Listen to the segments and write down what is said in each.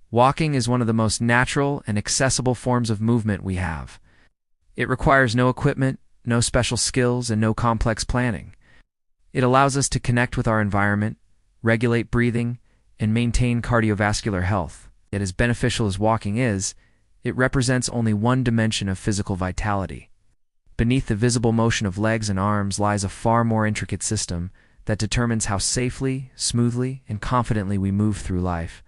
Walking is one of the most natural and accessible forms of movement we have. It requires no equipment, no special skills, and no complex planning. It allows us to connect with our environment, regulate breathing, and maintain cardiovascular health. Yet as beneficial as walking is, it represents only one dimension of physical vitality. Beneath the visible motion of legs and arms lies a far more intricate system that determines how safely, smoothly, and confidently we move through life: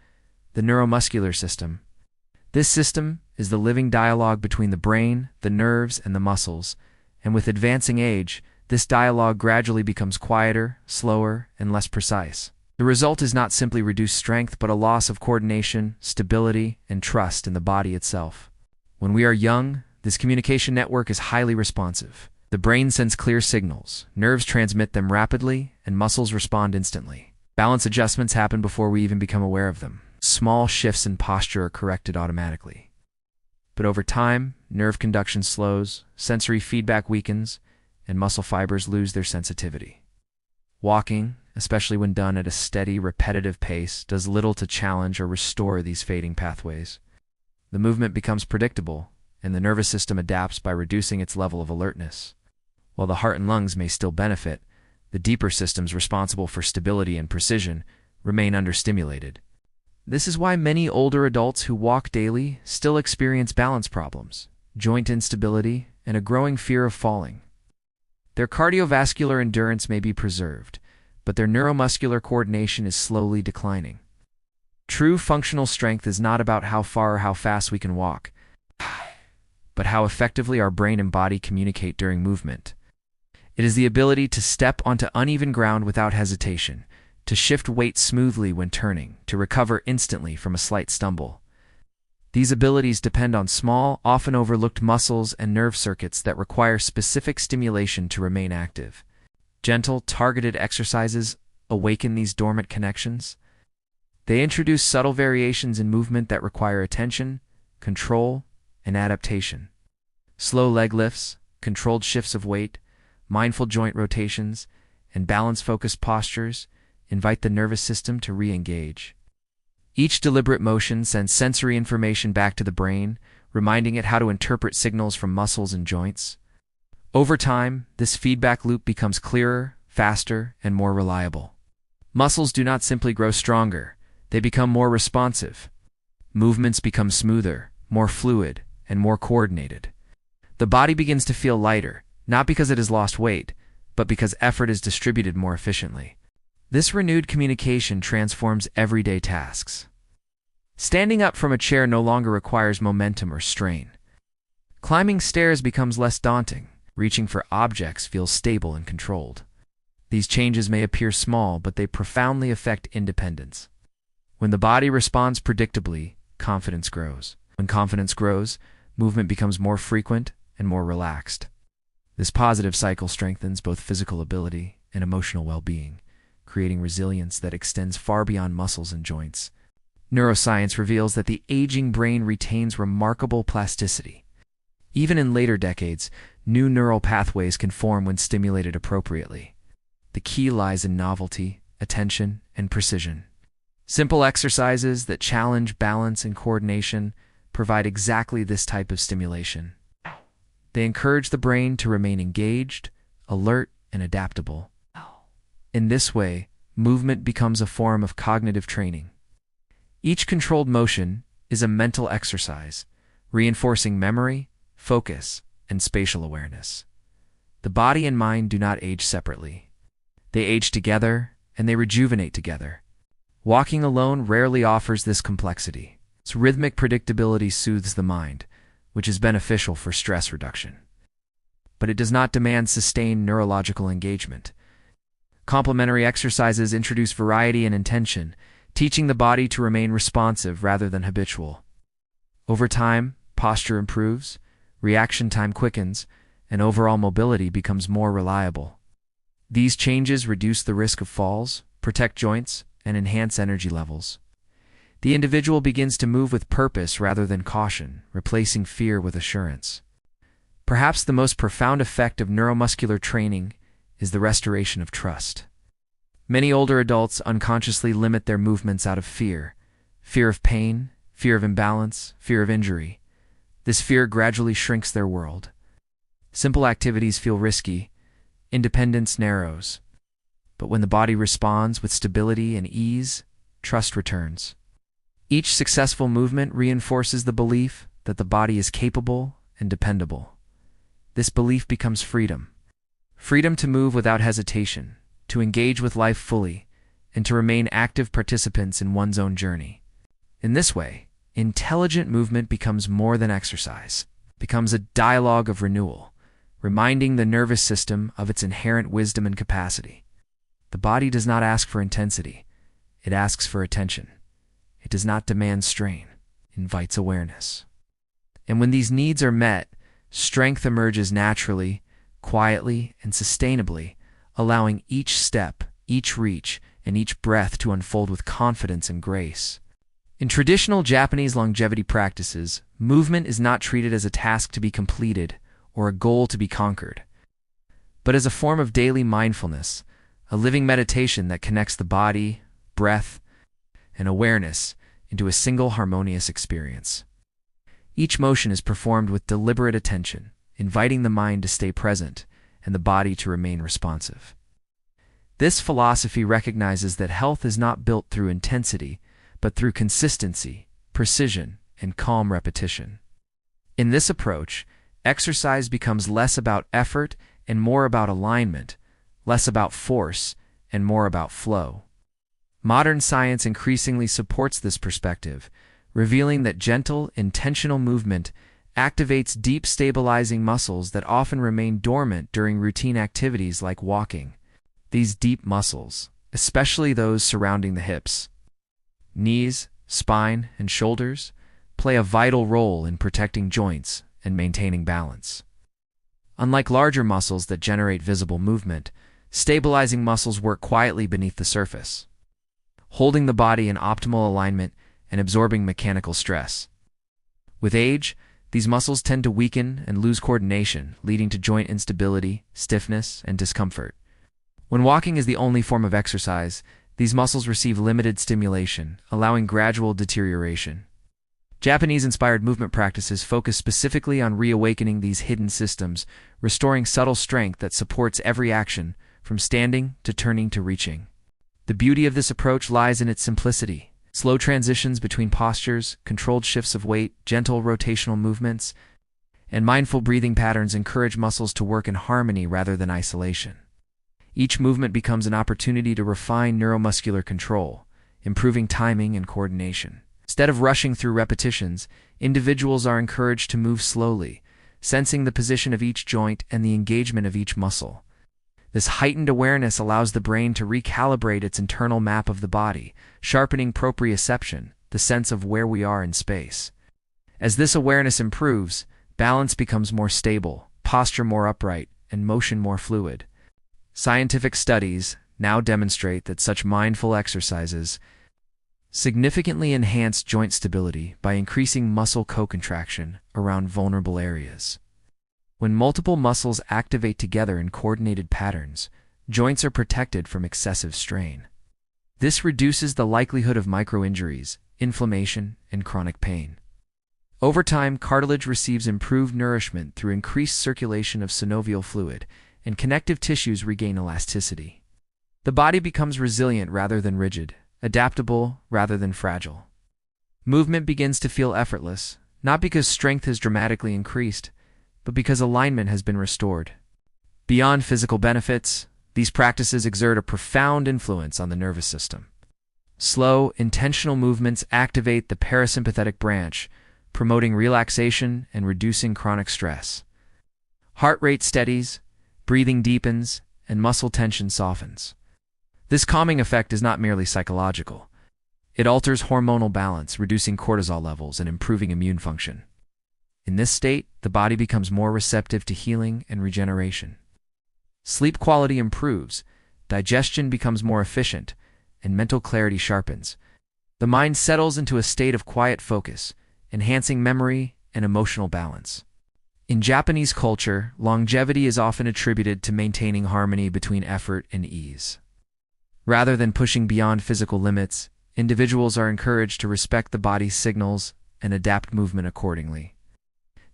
the neuromuscular system. This system is the living dialogue between the brain, the nerves, and the muscles, and with advancing age, this dialogue gradually becomes quieter, slower, and less precise. The result is not simply reduced strength, but a loss of coordination, stability, and trust in the body itself. When we are young, this communication network is highly responsive. The brain sends clear signals, nerves transmit them rapidly, and muscles respond instantly. Balance adjustments happen before we even become aware of them. Small shifts in posture are corrected automatically. But over time, nerve conduction slows, sensory feedback weakens, and muscle fibers lose their sensitivity. Walking, especially when done at a steady, repetitive pace, does little to challenge or restore these fading pathways. The movement becomes predictable, and the nervous system adapts by reducing its level of alertness. While the heart and lungs may still benefit, the deeper systems responsible for stability and precision remain understimulated. This is why many older adults who walk daily still experience balance problems, joint instability, and a growing fear of falling. Their cardiovascular endurance may be preserved, but their neuromuscular coordination is slowly declining. True functional strength is not about how far or how fast we can walk, but how effectively our brain and body communicate during movement. It is the ability to step onto uneven ground without hesitation, to shift weight smoothly when turning, to recover instantly from a slight stumble. These abilities depend on small, often overlooked muscles and nerve circuits that require specific stimulation to remain active. Gentle, targeted exercises awaken these dormant connections. They introduce subtle variations in movement that require attention, control, and adaptation. Slow leg lifts, controlled shifts of weight, mindful joint rotations, and balance-focused postures invite the nervous system to re-engage. Each deliberate motion sends sensory information back to the brain, reminding it how to interpret signals from muscles and joints. Over time, this feedback loop becomes clearer, faster, and more reliable. Muscles do not simply grow stronger, they become more responsive. Movements become smoother, more fluid, and more coordinated. The body begins to feel lighter, not because it has lost weight, but because effort is distributed more efficiently. This renewed communication transforms everyday tasks. Standing up from a chair no longer requires momentum or strain. Climbing stairs becomes less daunting. Reaching for objects feels stable and controlled. These changes may appear small, but they profoundly affect independence. When the body responds predictably, confidence grows. When confidence grows, movement becomes more frequent and more relaxed. This positive cycle strengthens both physical ability and emotional well-being, creating resilience that extends far beyond muscles and joints. Neuroscience reveals that the aging brain retains remarkable plasticity. Even in later decades, new neural pathways can form when stimulated appropriately. The key lies in novelty, attention, and precision. Simple exercises that challenge balance and coordination provide exactly this type of stimulation. They encourage the brain to remain engaged, alert, and adaptable. In this way, movement becomes a form of cognitive training. Each controlled motion is a mental exercise, reinforcing memory, focus, and spatial awareness. The body and mind do not age separately. They age together, and they rejuvenate together. Walking alone rarely offers this complexity. Its rhythmic predictability soothes the mind, which is beneficial for stress reduction. But it does not demand sustained neurological engagement. Complementary exercises introduce variety and intention, teaching the body to remain responsive rather than habitual. Over time, posture improves, reaction time quickens, and overall mobility becomes more reliable. These changes reduce the risk of falls, protect joints, and enhance energy levels. The individual begins to move with purpose rather than caution, replacing fear with assurance. Perhaps the most profound effect of neuromuscular training is the restoration of trust. Many older adults unconsciously limit their movements out of fear of pain, fear of imbalance, fear of injury. This fear gradually shrinks their world. Simple activities feel risky, independence narrows. But when the body responds with stability and ease, trust returns. Each successful movement reinforces the belief that the body is capable and dependable. This belief becomes freedom. Freedom to move without hesitation, to engage with life fully, and to remain active participants in one's own journey. In this way, intelligent movement becomes more than exercise, becomes a dialogue of renewal, reminding the nervous system of its inherent wisdom and capacity. The body does not ask for intensity, it asks for attention. It does not demand strain, it invites awareness. And when these needs are met, strength emerges naturally, quietly, and sustainably, allowing each step, each reach, and each breath to unfold with confidence and grace. In traditional Japanese longevity practices, movement is not treated as a task to be completed or a goal to be conquered, but as a form of daily mindfulness, a living meditation that connects the body, breath, and awareness into a single harmonious experience. Each motion is performed with deliberate attention, inviting the mind to stay present and the body to remain responsive. This philosophy recognizes that health is not built through intensity, but through consistency, precision, and calm repetition. In this approach, exercise becomes less about effort and more about alignment, less about force and more about flow. Modern science increasingly supports this perspective, revealing that gentle, intentional movement activates deep stabilizing muscles that often remain dormant during routine activities like walking. These deep muscles, especially those surrounding the hips, knees, spine, and shoulders, play a vital role in protecting joints and maintaining balance. Unlike larger muscles that generate visible movement, stabilizing muscles work quietly beneath the surface, holding the body in optimal alignment and absorbing mechanical stress. With age, these muscles tend to weaken and lose coordination, leading to joint instability, stiffness, and discomfort. When walking is the only form of exercise, these muscles receive limited stimulation, allowing gradual deterioration. Japanese-inspired movement practices focus specifically on reawakening these hidden systems, restoring subtle strength that supports every action, from standing to turning to reaching. The beauty of this approach lies in its simplicity. Slow transitions between postures, controlled shifts of weight, gentle rotational movements, and mindful breathing patterns encourage muscles to work in harmony rather than isolation. Each movement becomes an opportunity to refine neuromuscular control, improving timing and coordination. Instead of rushing through repetitions, individuals are encouraged to move slowly, sensing the position of each joint and the engagement of each muscle. This heightened awareness allows the brain to recalibrate its internal map of the body, sharpening proprioception, the sense of where we are in space. As this awareness improves, balance becomes more stable, posture more upright, and motion more fluid. Scientific studies now demonstrate that such mindful exercises significantly enhance joint stability by increasing muscle co-contraction around vulnerable areas. When multiple muscles activate together in coordinated patterns, joints are protected from excessive strain. This reduces the likelihood of microinjuries, inflammation, and chronic pain. Over time, cartilage receives improved nourishment through increased circulation of synovial fluid, and connective tissues regain elasticity. The body becomes resilient rather than rigid, adaptable rather than fragile. Movement begins to feel effortless, not because strength has dramatically increased, but because alignment has been restored. Beyond physical benefits, these practices exert a profound influence on the nervous system. Slow, intentional movements activate the parasympathetic branch, promoting relaxation and reducing chronic stress. Heart rate steadies, breathing deepens, and muscle tension softens. This calming effect is not merely psychological. It alters hormonal balance, reducing cortisol levels and improving immune function. In this state, the body becomes more receptive to healing and regeneration. Sleep quality improves, digestion becomes more efficient, and mental clarity sharpens. The mind settles into a state of quiet focus, enhancing memory and emotional balance. In Japanese culture, longevity is often attributed to maintaining harmony between effort and ease. Rather than pushing beyond physical limits, individuals are encouraged to respect the body's signals and adapt movement accordingly.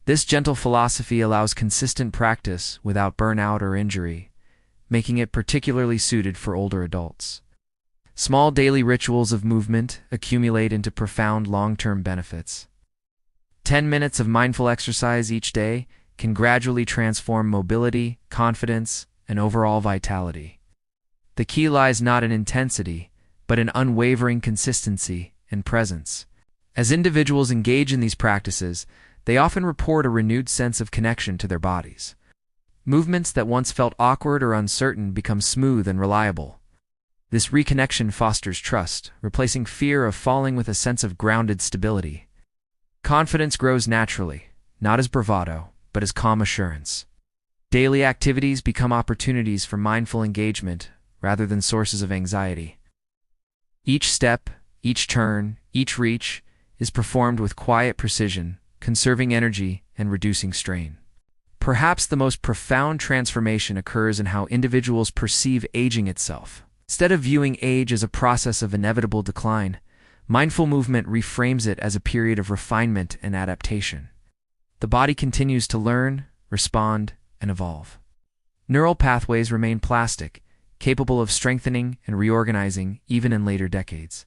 This gentle philosophy allows consistent practice without burnout or injury, making it particularly suited for older adults. Small daily rituals of movement accumulate into profound long-term benefits. 10 minutes of mindful exercise each day can gradually transform mobility, confidence, and overall vitality. The key lies not in intensity, but in unwavering consistency and presence. As individuals engage in these practices, they often report a renewed sense of connection to their bodies. Movements that once felt awkward or uncertain become smooth and reliable. This reconnection fosters trust, replacing fear of falling with a sense of grounded stability. Confidence grows naturally, not as bravado, but as calm assurance. Daily activities become opportunities for mindful engagement rather than sources of anxiety. Each step, each turn, each reach is performed with quiet precision, conserving energy and reducing strain. Perhaps the most profound transformation occurs in how individuals perceive aging itself. Instead of viewing age as a process of inevitable decline, mindful movement reframes it as a period of refinement and adaptation. The body continues to learn, respond, and evolve. Neural pathways remain plastic, capable of strengthening and reorganizing even in later decades.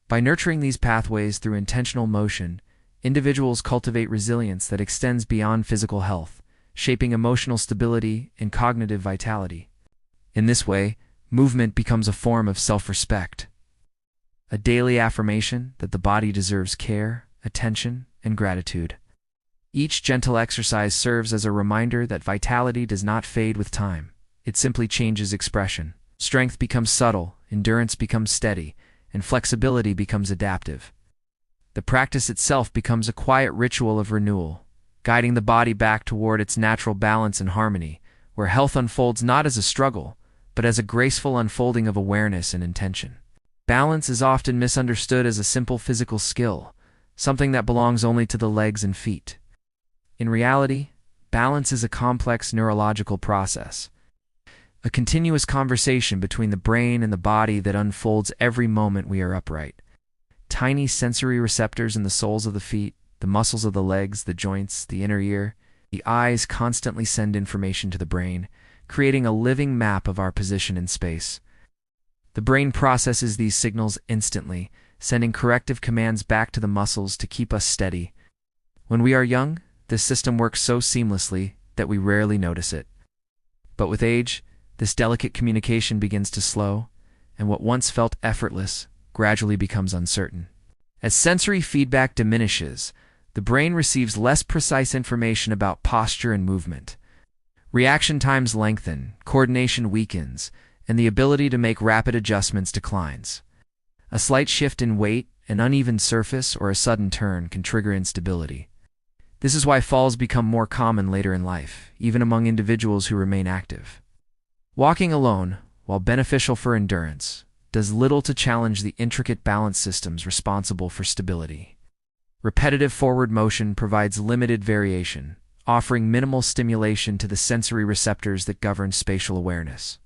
By nurturing these pathways through intentional motion, individuals cultivate resilience that extends beyond physical health, shaping emotional stability and cognitive vitality. In this way, movement becomes a form of self-respect, a daily affirmation that the body deserves care, attention, and gratitude. Each gentle exercise serves as a reminder that vitality does not fade with time. It simply changes expression. Strength becomes subtle, endurance becomes steady, and flexibility becomes adaptive. The practice itself becomes a quiet ritual of renewal, guiding the body back toward its natural balance and harmony, where health unfolds not as a struggle, but as a graceful unfolding of awareness and intention. Balance is often misunderstood as a simple physical skill, something that belongs only to the legs and feet. In reality, balance is a complex neurological process, a continuous conversation between the brain and the body that unfolds every moment we are upright. Tiny sensory receptors in the soles of the feet, the muscles of the legs, the joints, the inner ear, the eyes constantly send information to the brain, creating a living map of our position in space. The brain processes these signals instantly, sending corrective commands back to the muscles to keep us steady. When we are young, this system works so seamlessly that we rarely notice it. But with age, this delicate communication begins to slow, and what once felt effortless gradually becomes uncertain. As sensory feedback diminishes, the brain receives less precise information about posture and movement. Reaction times lengthen, coordination weakens, and the ability to make rapid adjustments declines. A slight shift in weight, an uneven surface, or a sudden turn can trigger instability. This is why falls become more common later in life, even among individuals who remain active. Walking alone, while beneficial for endurance, does little to challenge the intricate balance systems responsible for stability. Repetitive forward motion provides limited variation, offering minimal stimulation to the sensory receptors that govern spatial awareness.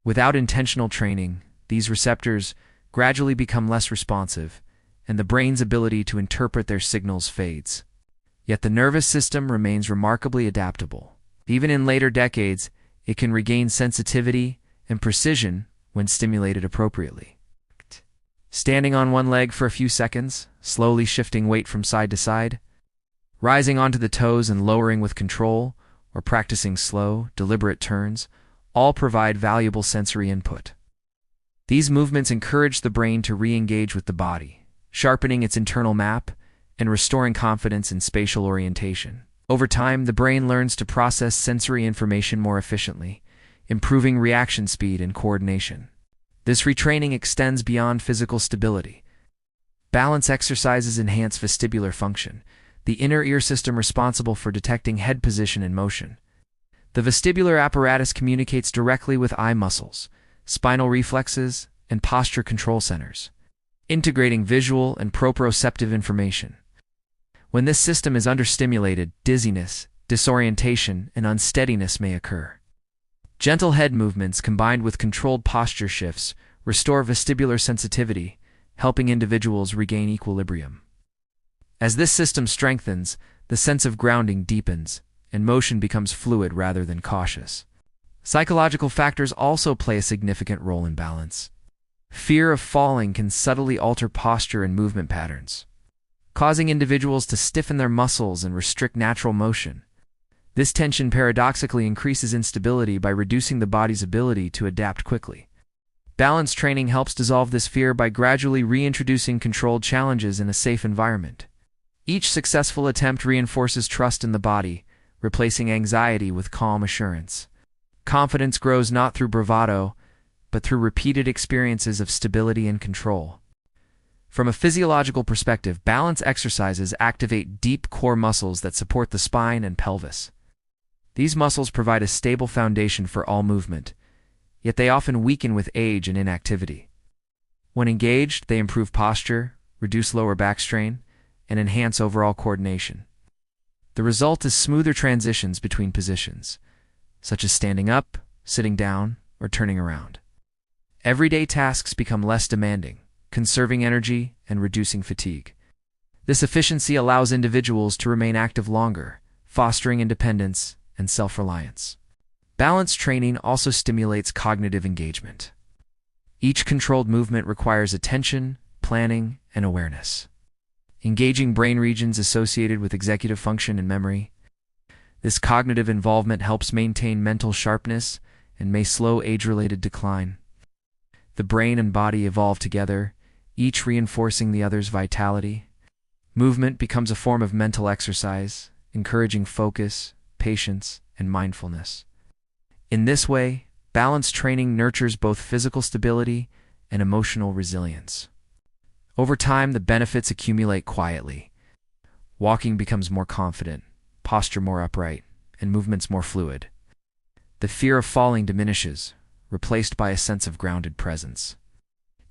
Without intentional training, these receptors gradually become less responsive, and the brain's ability to interpret their signals fades. Yet the nervous system remains remarkably adaptable. Even in later decades, it can regain sensitivity and precision when stimulated appropriately. Standing on one leg for a few seconds, slowly shifting weight from side to side, rising onto the toes and lowering with control, or practicing slow, deliberate turns, all provide valuable sensory input. These movements encourage the brain to re-engage with the body, sharpening its internal map and restoring confidence in spatial orientation. Over time, the brain learns to process sensory information more efficiently, improving reaction speed and coordination. This retraining extends beyond physical stability. Balance exercises enhance vestibular function, the inner ear system responsible for detecting head position and motion. The vestibular apparatus communicates directly with eye muscles, spinal reflexes, and posture control centers, integrating visual and proprioceptive information. When this system is understimulated, dizziness, disorientation, and unsteadiness may occur. Gentle head movements combined with controlled posture shifts restore vestibular sensitivity, helping individuals regain equilibrium. As this system strengthens, the sense of grounding deepens, and motion becomes fluid rather than cautious. Psychological factors also play a significant role in balance. Fear of falling can subtly alter posture and movement patterns, causing individuals to stiffen their muscles and restrict natural motion. This tension paradoxically increases instability by reducing the body's ability to adapt quickly. Balance training helps dissolve this fear by gradually reintroducing controlled challenges in a safe environment. Each successful attempt reinforces trust in the body, replacing anxiety with calm assurance. Confidence grows not through bravado, but through repeated experiences of stability and control. From a physiological perspective, balance exercises activate deep core muscles that support the spine and pelvis. These muscles provide a stable foundation for all movement, yet they often weaken with age and inactivity. When engaged, they improve posture, reduce lower back strain, and enhance overall coordination. The result is smoother transitions between positions, such as standing up, sitting down, or turning around. Everyday tasks become less demanding, conserving energy and reducing fatigue. This efficiency allows individuals to remain active longer, fostering independence and self-reliance. Balance training also stimulates cognitive engagement. Each controlled movement requires attention, planning, and awareness, engaging brain regions associated with executive function and memory. This cognitive involvement helps maintain mental sharpness and may slow age-related decline. The brain and body evolve together, each reinforcing the other's vitality. Movement becomes a form of mental exercise, encouraging focus, patience, and mindfulness. In this way, balance training nurtures both physical stability and emotional resilience. Over time, the benefits accumulate quietly. Walking becomes more confident, posture more upright, and movements more fluid. The fear of falling diminishes, replaced by a sense of grounded presence.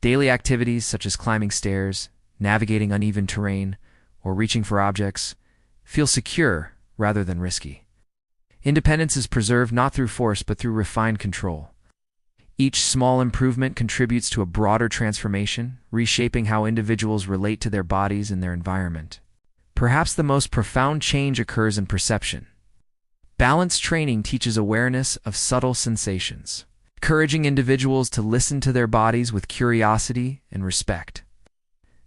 Daily activities such as climbing stairs, navigating uneven terrain, or reaching for objects feel secure rather than risky. Independence is preserved not through force but through refined control. Each small improvement contributes to a broader transformation, reshaping how individuals relate to their bodies and their environment. Perhaps the most profound change occurs in perception. Balance training teaches awareness of subtle sensations, encouraging individuals to listen to their bodies with curiosity and respect.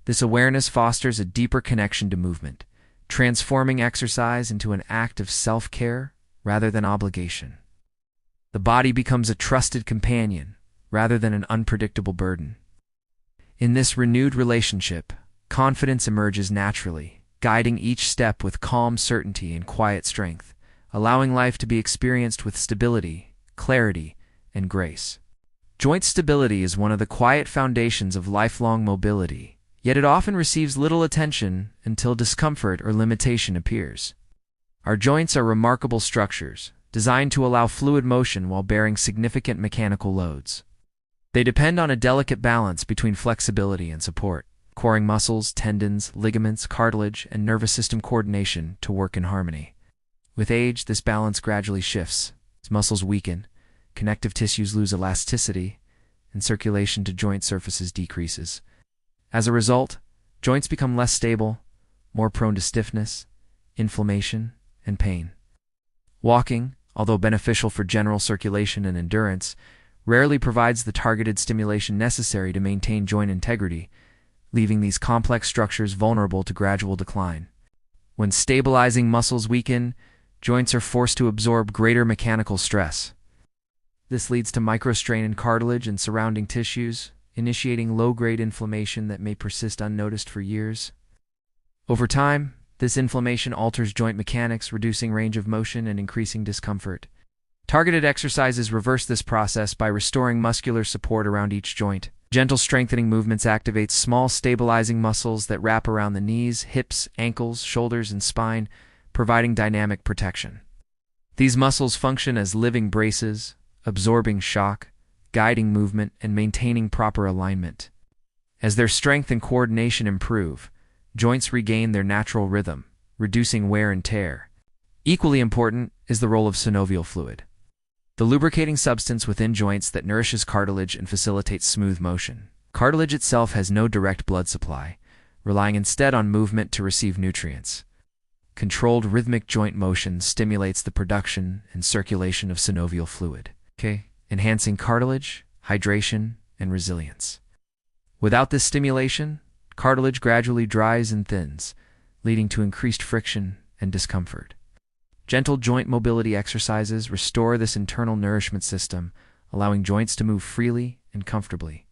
This awareness fosters a deeper connection to movement, transforming exercise into an act of self-care rather than obligation. The body becomes a trusted companion rather than an unpredictable burden. In this renewed relationship, confidence emerges naturally, guiding each step with calm certainty and quiet strength, allowing life to be experienced with stability, clarity, and grace. Joint stability is one of the quiet foundations of lifelong mobility, yet it often receives little attention until discomfort or limitation appears. Our joints are remarkable structures, designed to allow fluid motion while bearing significant mechanical loads. They depend on a delicate balance between flexibility and support, requiring muscles, tendons, ligaments, cartilage, and nervous system coordination to work in harmony. With age, this balance gradually shifts. As muscles weaken, connective tissues lose elasticity, and circulation to joint surfaces decreases. As a result, joints become less stable, more prone to stiffness, inflammation, and pain. Walking, although beneficial for general circulation and endurance, rarely provides the targeted stimulation necessary to maintain joint integrity, leaving these complex structures vulnerable to gradual decline. When stabilizing muscles weaken, joints are forced to absorb greater mechanical stress. This leads to microstrain in cartilage and surrounding tissues, initiating low-grade inflammation that may persist unnoticed for years. Over time, this inflammation alters joint mechanics, reducing range of motion and increasing discomfort. Targeted exercises reverse this process by restoring muscular support around each joint. Gentle strengthening movements activate small stabilizing muscles that wrap around the knees, hips, ankles, shoulders, and spine, providing dynamic protection. These muscles function as living braces, absorbing shock, guiding movement, and maintaining proper alignment. As their strength and coordination improve, joints regain their natural rhythm, reducing wear and tear. Equally important is the role of synovial fluid, the lubricating substance within joints that nourishes cartilage and facilitates smooth motion. Cartilage itself has no direct blood supply, relying instead on movement to receive nutrients. Controlled rhythmic joint motion stimulates the production and circulation of synovial fluid, enhancing cartilage, hydration, and resilience. Without this stimulation, cartilage gradually dries and thins, leading to increased friction and discomfort. Gentle joint mobility exercises restore this internal nourishment system, allowing joints to move freely and comfortably.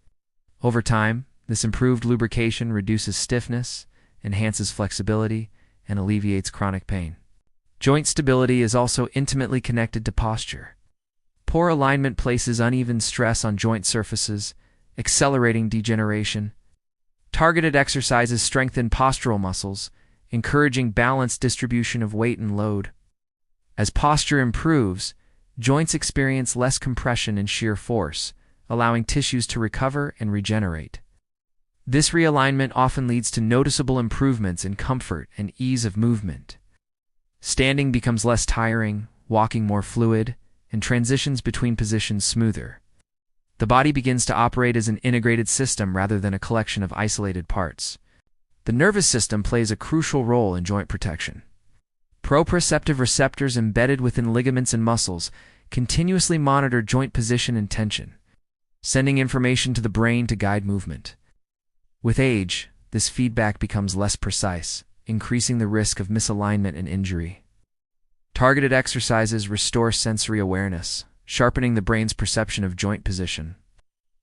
Over time, this improved lubrication reduces stiffness, enhances flexibility, and alleviates chronic pain. Joint stability is also intimately connected to posture. Poor alignment places uneven stress on joint surfaces, accelerating degeneration. Targeted exercises strengthen postural muscles, encouraging balanced distribution of weight and load. As posture improves, joints experience less compression and shear force, allowing tissues to recover and regenerate. This realignment often leads to noticeable improvements in comfort and ease of movement. Standing becomes less tiring, walking more fluid, and transitions between positions smoother. The body begins to operate as an integrated system rather than a collection of isolated parts. The nervous system plays a crucial role in joint protection. Proprioceptive receptors embedded within ligaments and muscles continuously monitor joint position and tension, sending information to the brain to guide movement. With age, this feedback becomes less precise, increasing the risk of misalignment and injury. Targeted exercises restore sensory awareness, sharpening the brain's perception of joint position.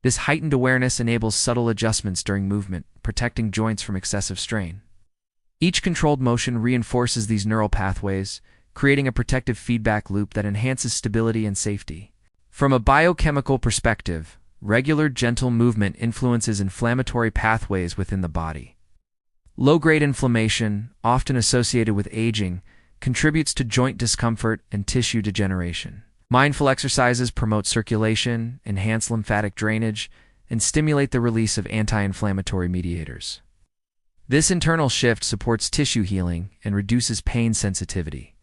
This heightened awareness enables subtle adjustments during movement, protecting joints from excessive strain. Each controlled motion reinforces these neural pathways, creating a protective feedback loop that enhances stability and safety. From a biochemical perspective, regular gentle movement influences inflammatory pathways within the body. Low-grade inflammation, often associated with aging, contributes to joint discomfort and tissue degeneration. Mindful exercises promote circulation, enhance lymphatic drainage, and stimulate the release of anti-inflammatory mediators. This internal shift supports tissue healing and reduces pain sensitivity.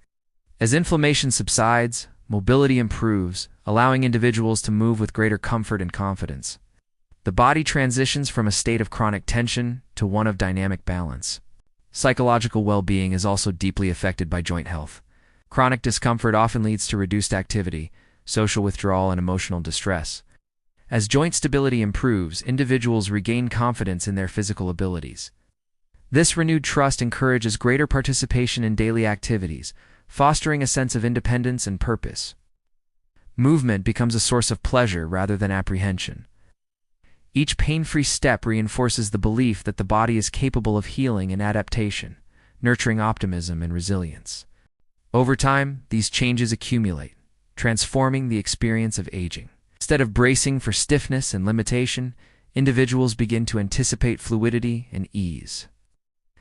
As inflammation subsides, mobility improves, allowing individuals to move with greater comfort and confidence. The body transitions from a state of chronic tension to one of dynamic balance. Psychological well-being is also deeply affected by joint health. Chronic discomfort often leads to reduced activity, social withdrawal, and emotional distress. As joint stability improves, individuals regain confidence in their physical abilities. This renewed trust encourages greater participation in daily activities, fostering a sense of independence and purpose. Movement becomes a source of pleasure rather than apprehension. Each pain-free step reinforces the belief that the body is capable of healing and adaptation, nurturing optimism and resilience. Over time, these changes accumulate, transforming the experience of aging. Instead of bracing for stiffness and limitation, individuals begin to anticipate fluidity and ease.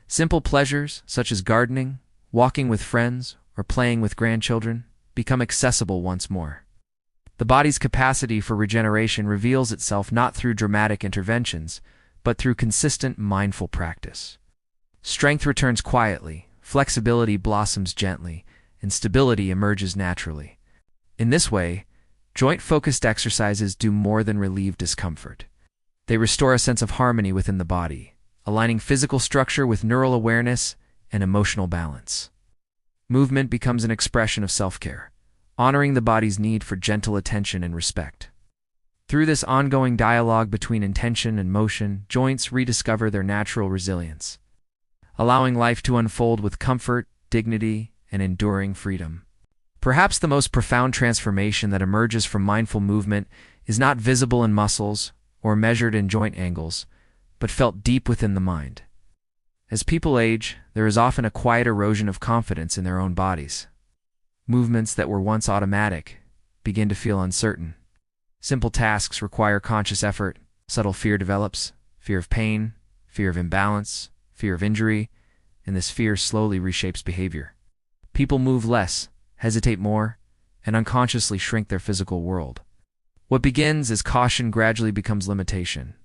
Simple pleasures, such as gardening, walking with friends, or playing with grandchildren, become accessible once more. The body's capacity for regeneration reveals itself not through dramatic interventions, but through consistent, mindful practice. Strength returns quietly, flexibility blossoms gently, and stability emerges naturally. In this way, joint-focused exercises do more than relieve discomfort. They restore a sense of harmony within the body, aligning physical structure with neural awareness and emotional balance. Movement becomes an expression of self-care, honoring the body's need for gentle attention and respect. Through this ongoing dialogue between intention and motion, joints rediscover their natural resilience, allowing life to unfold with comfort, dignity, and enduring freedom. Perhaps the most profound transformation that emerges from mindful movement is not visible in muscles or measured in joint angles, but felt deep within the mind. As people age, there is often a quiet erosion of confidence in their own bodies. Movements that were once automatic begin to feel uncertain. Simple tasks require conscious effort. Subtle fear develops: fear of pain, fear of imbalance, fear of injury, and this fear slowly reshapes behavior. People move less, hesitate more, and unconsciously shrink their physical world. What begins as caution gradually becomes limitation.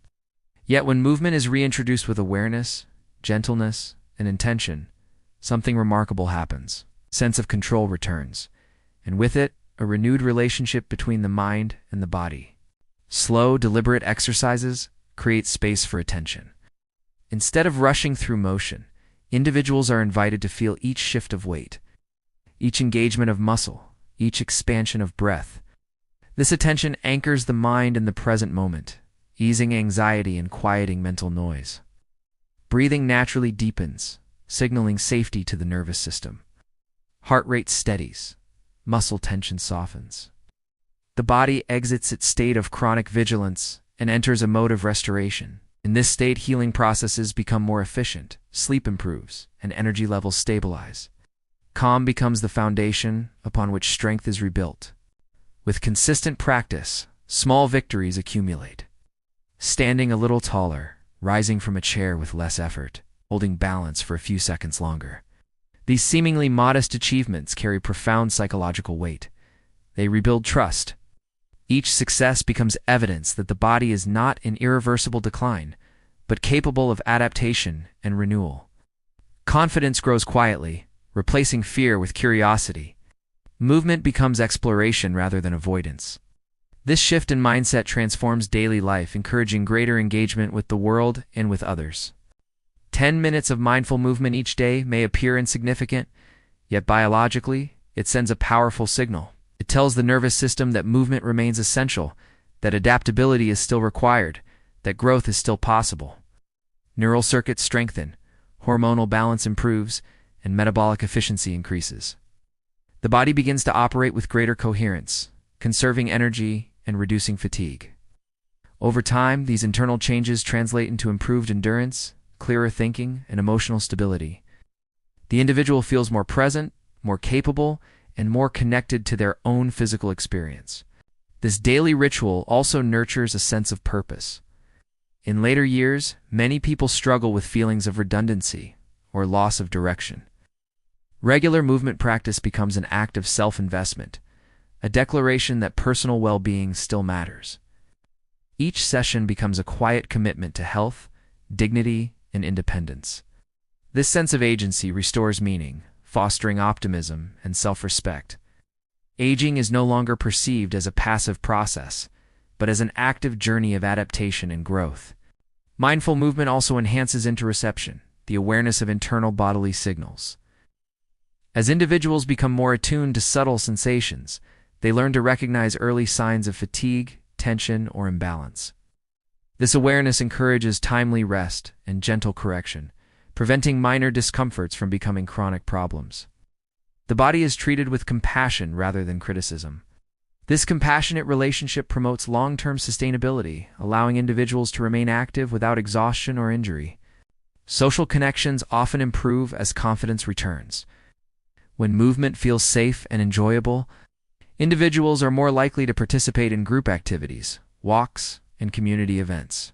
Yet when movement is reintroduced with awareness, gentleness, and intention, something remarkable happens. Sense of control returns, and with it, a renewed relationship between the mind and the body. Slow, deliberate exercises, creates space for attention. Instead of rushing through motion, individuals are invited to feel each shift of weight, each engagement of muscle, each expansion of breath. This attention anchors the mind in the present moment, easing anxiety and quieting mental noise. Breathing naturally deepens, signaling safety to the nervous system. Heart rate steadies, muscle tension softens. The body exits its state of chronic vigilance and enters a mode of restoration. In this state, healing processes become more efficient, sleep improves, and energy levels stabilize. Calm becomes the foundation upon which strength is rebuilt. With consistent practice, small victories accumulate. Standing a little taller, rising from a chair with less effort, holding balance for a few seconds longer. These seemingly modest achievements carry profound psychological weight. They rebuild trust. Each success becomes evidence that the body is not in irreversible decline, but capable of adaptation and renewal. Confidence grows quietly, replacing fear with curiosity. Movement becomes exploration rather than avoidance. This shift in mindset transforms daily life, encouraging greater engagement with the world and with others. 10 minutes of mindful movement each day may appear insignificant, yet biologically, it sends a powerful signal. It tells the nervous system that movement remains essential, that adaptability is still required, that growth is still possible. Neural circuits strengthen, hormonal balance improves, and metabolic efficiency increases. The body begins to operate with greater coherence, conserving energy and reducing fatigue. Over time, these internal changes translate into improved endurance, clearer thinking, and emotional stability. The individual feels more present, more capable, and more connected to their own physical experience. This daily ritual also nurtures a sense of purpose. In later years, many people struggle with feelings of redundancy or loss of direction. Regular movement practice becomes an act of self-investment, a declaration that personal well-being still matters. Each session becomes a quiet commitment to health, dignity, and independence. This sense of agency restores meaning, fostering optimism and self-respect. Aging is no longer perceived as a passive process, but as an active journey of adaptation and growth. Mindful movement also enhances interoception, the awareness of internal bodily signals. As individuals become more attuned to subtle sensations, they learn to recognize early signs of fatigue, tension, or imbalance. This awareness encourages timely rest and gentle correction, preventing minor discomforts from becoming chronic problems. The body is treated with compassion rather than criticism. This compassionate relationship promotes long-term sustainability, allowing individuals to remain active without exhaustion or injury. Social connections often improve as confidence returns. When movement feels safe and enjoyable, individuals are more likely to participate in group activities, walks, and community events.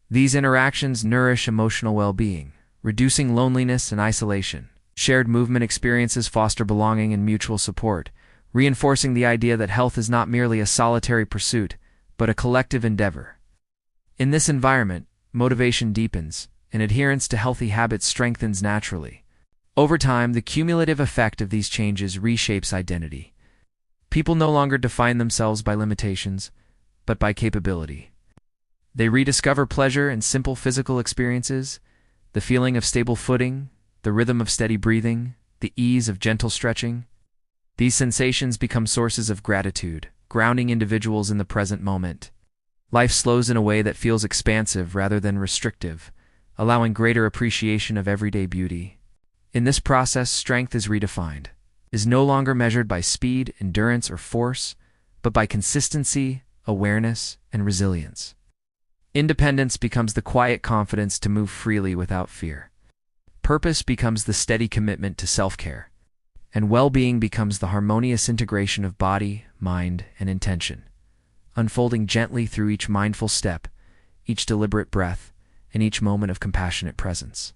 These interactions nourish emotional well-being, reducing loneliness and isolation. Shared movement experiences foster belonging and mutual support, reinforcing the idea that health is not merely a solitary pursuit, but a collective endeavor. In this environment, motivation deepens, and adherence to healthy habits strengthens naturally. Over time, the cumulative effect of these changes reshapes identity. People no longer define themselves by limitations, but by capability. They rediscover pleasure in simple physical experiences, the feeling of stable footing, the rhythm of steady breathing, the ease of gentle stretching. These sensations become sources of gratitude, grounding individuals in the present moment. Life slows in a way that feels expansive rather than restrictive, allowing greater appreciation of everyday beauty. In this process, strength is redefined, is no longer measured by speed, endurance, or force, but by consistency, awareness, and resilience. Independence becomes the quiet confidence to move freely without fear. Purpose becomes the steady commitment to self-care, and well-being becomes the harmonious integration of body, mind, and intention, unfolding gently through each mindful step, each deliberate breath, and each moment of compassionate presence.